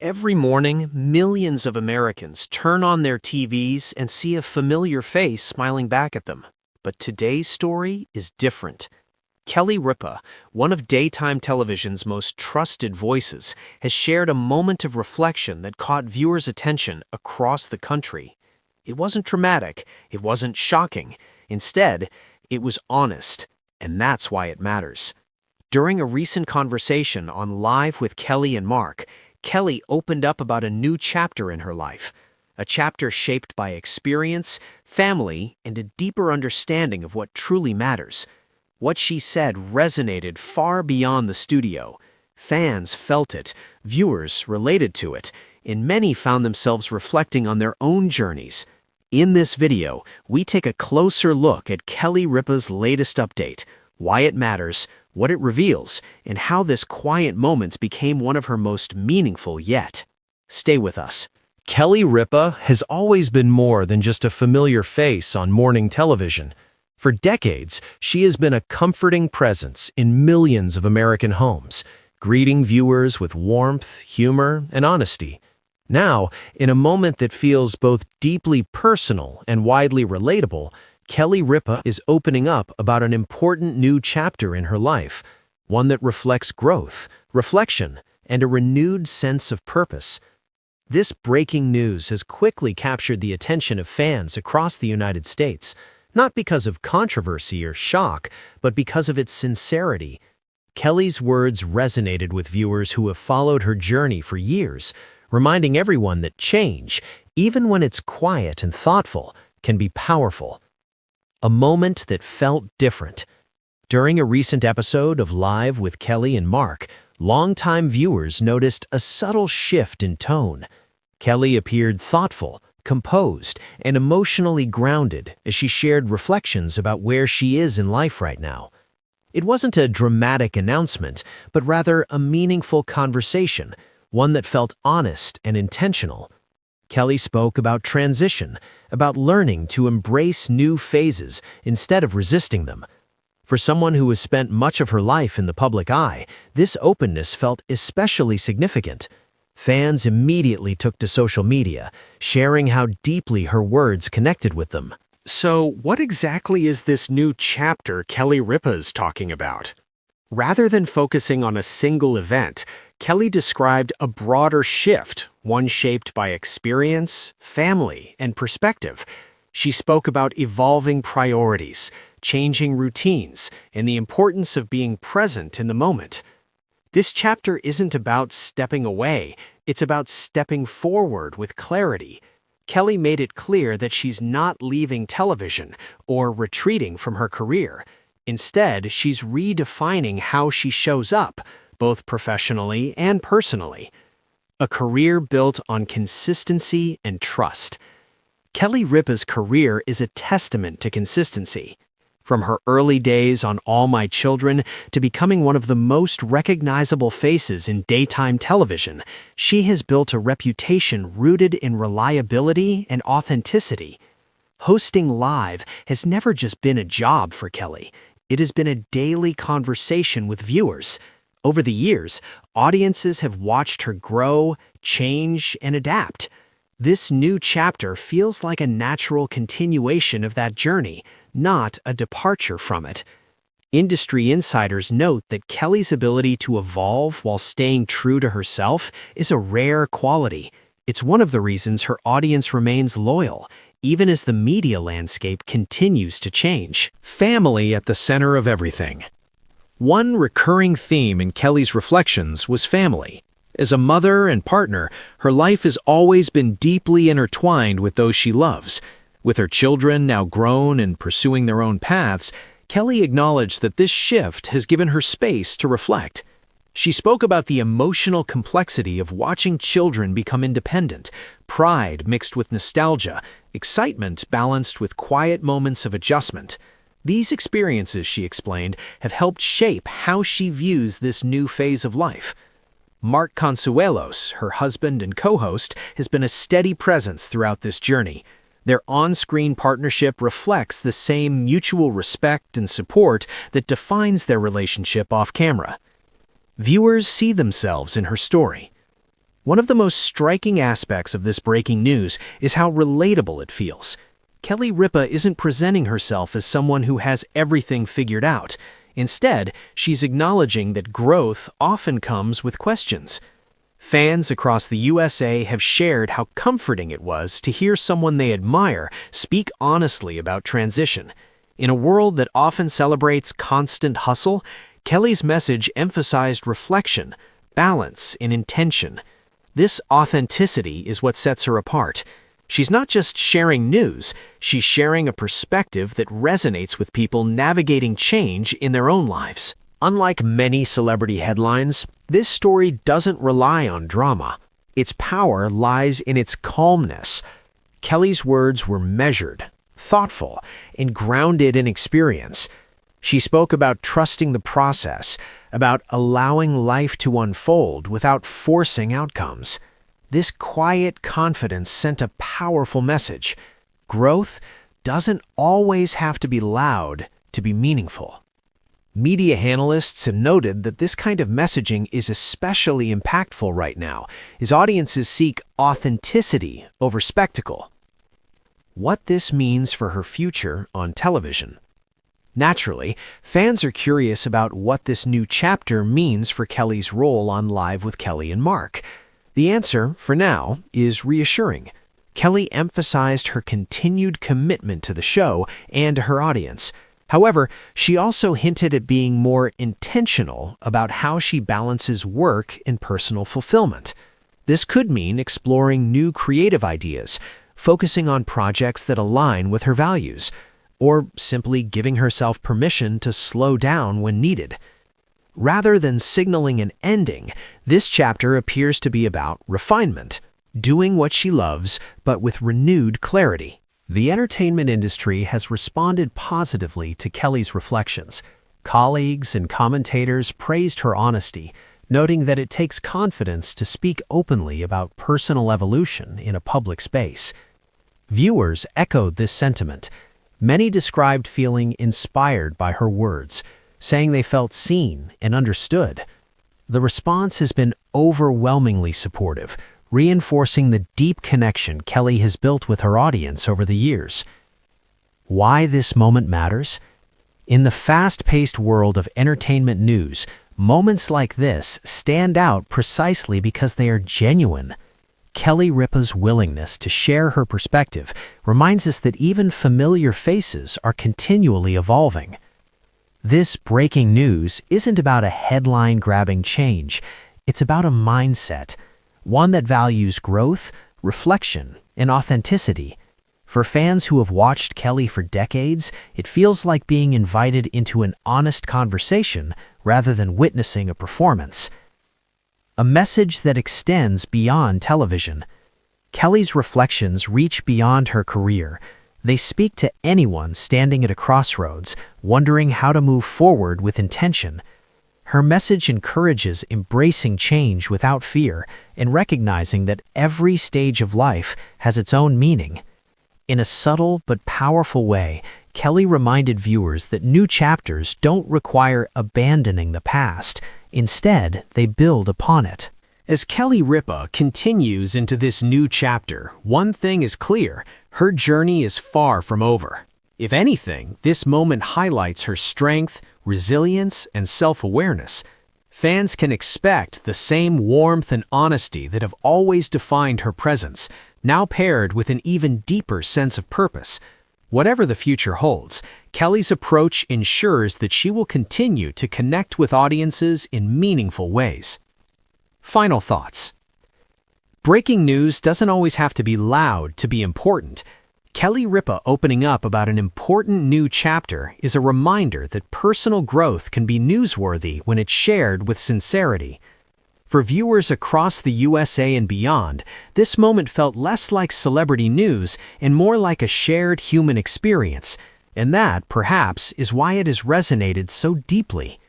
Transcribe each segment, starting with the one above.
Every morning, millions of Americans turn on their TVs and see a familiar face smiling back at them. But today's story is different. Kelly Ripa, one of daytime television's most trusted voices, has shared a moment of reflection that caught viewers' attention across the country. It wasn't dramatic, it wasn't shocking. Instead, it was honest, and that's why it matters. During a recent conversation on Live with Kelly and Mark, Kelly opened up about a new chapter in her life, a chapter shaped by experience, family, and a deeper understanding of what truly matters. What she said resonated far beyond the studio. Fans felt it, viewers related to it, and many found themselves reflecting on their own journeys. In this video, we take a closer look at Kelly Ripa's latest update, why it matters, what it reveals, and how this quiet moment became one of her most meaningful yet. Stay with us. Kelly Ripa has always been more than just a familiar face on morning television. For decades, she has been a comforting presence in millions of American homes, greeting viewers with warmth, humor, and honesty. Now, in a moment that feels both deeply personal and widely relatable, Kelly Ripa is opening up about an important new chapter in her life, one that reflects growth, reflection, and a renewed sense of purpose. This breaking news has quickly captured the attention of fans across the United States, not because of controversy or shock, but because of its sincerity. Kelly's words resonated with viewers who have followed her journey for years, reminding everyone that change, even when it's quiet and thoughtful, can be powerful. A moment that felt different. During a recent episode of Live with Kelly and Mark, longtime viewers noticed a subtle shift in tone. Kelly appeared thoughtful, composed, and emotionally grounded as she shared reflections about where she is in life right now. It wasn't a dramatic announcement, but rather a meaningful conversation, one that felt honest and intentional. Kelly spoke about transition, about learning to embrace new phases instead of resisting them. For someone who has spent much of her life in the public eye, this openness felt especially significant. Fans immediately took to social media, sharing how deeply her words connected with them. So, what exactly is this new chapter Kelly Ripa is talking about? Rather than focusing on a single event, Kelly described a broader shift, one shaped by experience, family, and perspective. She spoke about evolving priorities, changing routines, and the importance of being present in the moment. This chapter isn't about stepping away, it's about stepping forward with clarity. Kelly made it clear that she's not leaving television or retreating from her career. Instead, she's redefining how she shows up, both professionally and personally. A career built on consistency and trust. Kelly Ripa's career is a testament to consistency. From her early days on All My Children to becoming one of the most recognizable faces in daytime television, she has built a reputation rooted in reliability and authenticity. Hosting Live has never just been a job for Kelly. It has been a daily conversation with viewers. Over the years, audiences have watched her grow, change, and adapt. This new chapter feels like a natural continuation of that journey, not a departure from it. Industry insiders note that Kelly's ability to evolve while staying true to herself is a rare quality. It's one of the reasons her audience remains loyal, even as the media landscape continues to change. Family at the center of everything. One recurring theme in Kelly's reflections was family. As a mother and partner, her life has always been deeply intertwined with those she loves. With her children now grown and pursuing their own paths, Kelly acknowledged that this shift has given her space to reflect. She spoke about the emotional complexity of watching children become independent, pride mixed with nostalgia, excitement balanced with quiet moments of adjustment. These experiences, she explained, have helped shape how she views this new phase of life. Mark Consuelos, her husband and co-host, has been a steady presence throughout this journey. Their on-screen partnership reflects the same mutual respect and support that defines their relationship off camera. Viewers see themselves in her story. One of the most striking aspects of this breaking news is how relatable it feels. Kelly Ripa isn't presenting herself as someone who has everything figured out. Instead, she's acknowledging that growth often comes with questions. Fans across the USA have shared how comforting it was to hear someone they admire speak honestly about transition. In a world that often celebrates constant hustle, Kelly's message emphasized reflection, balance, and intention. This authenticity is what sets her apart. She's not just sharing news, she's sharing a perspective that resonates with people navigating change in their own lives. Unlike many celebrity headlines, this story doesn't rely on drama. Its power lies in its calmness. Kelly's words were measured, thoughtful, and grounded in experience. She spoke about trusting the process, about allowing life to unfold without forcing outcomes. This quiet confidence sent a powerful message. Growth doesn't always have to be loud to be meaningful. Media analysts have noted that this kind of messaging is especially impactful right now, as audiences seek authenticity over spectacle. What this means for her future on television. Naturally, fans are curious about what this new chapter means for Kelly's role on Live with Kelly and Mark. The answer, for now, is reassuring. Kelly emphasized her continued commitment to the show and to her audience. However, she also hinted at being more intentional about how she balances work and personal fulfillment. This could mean exploring new creative ideas, focusing on projects that align with her values, or simply giving herself permission to slow down when needed. Rather than signaling an ending, this chapter appears to be about refinement, doing what she loves, but with renewed clarity. The entertainment industry has responded positively to Kelly's reflections. Colleagues and commentators praised her honesty, noting that it takes confidence to speak openly about personal evolution in a public space. Viewers echoed this sentiment. Many described feeling inspired by her words, saying they felt seen and understood. The response has been overwhelmingly supportive, reinforcing the deep connection Kelly has built with her audience over the years. Why this moment matters? In the fast-paced world of entertainment news, moments like this stand out precisely because they are genuine. Kelly Ripa's willingness to share her perspective reminds us that even familiar faces are continually evolving. This breaking news isn't about a headline-grabbing change. It's about a mindset, one that values growth, reflection, and authenticity. For fans who have watched Kelly for decades, it feels like being invited into an honest conversation rather than witnessing a performance. A message that extends beyond television. Kelly's reflections reach beyond her career. They speak to anyone standing at a crossroads, wondering how to move forward with intention. Her message encourages embracing change without fear and recognizing that every stage of life has its own meaning. In a subtle but powerful way, Kelly reminded viewers that new chapters don't require abandoning the past. Instead, they build upon it. As Kelly Ripa continues into this new chapter, one thing is clear: her journey is far from over. If anything, this moment highlights her strength, resilience, and self-awareness. Fans can expect the same warmth and honesty that have always defined her presence, now paired with an even deeper sense of purpose. Whatever the future holds, Kelly's approach ensures that she will continue to connect with audiences in meaningful ways. Final thoughts. Breaking news doesn't always have to be loud to be important. Kelly Ripa opening up about an important new chapter is a reminder that personal growth can be newsworthy when it's shared with sincerity. For viewers across the USA and beyond, this moment felt less like celebrity news and more like a shared human experience, and that, perhaps, is why it has resonated so deeply.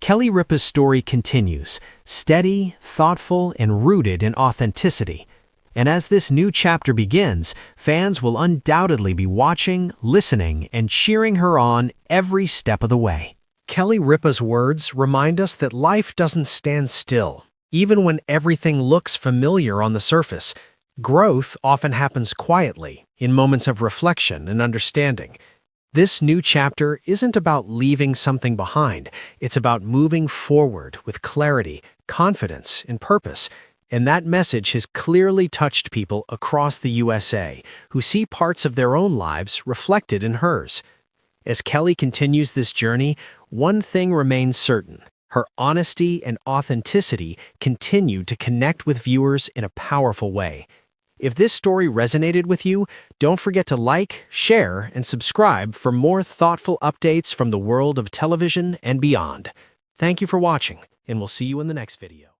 Kelly Ripa's story continues, steady, thoughtful, and rooted in authenticity. And as this new chapter begins, fans will undoubtedly be watching, listening, and cheering her on every step of the way. Kelly Ripa's words remind us that life doesn't stand still. Even when everything looks familiar on the surface, growth often happens quietly, in moments of reflection and understanding. This new chapter isn't about leaving something behind, it's about moving forward with clarity, confidence, and purpose. And that message has clearly touched people across the USA who see parts of their own lives reflected in hers. As Kelly continues this journey, one thing remains certain. Her honesty and authenticity continue to connect with viewers in a powerful way. If this story resonated with you, don't forget to like, share, and subscribe for more thoughtful updates from the world of television and beyond. Thank you for watching, and we'll see you in the next video.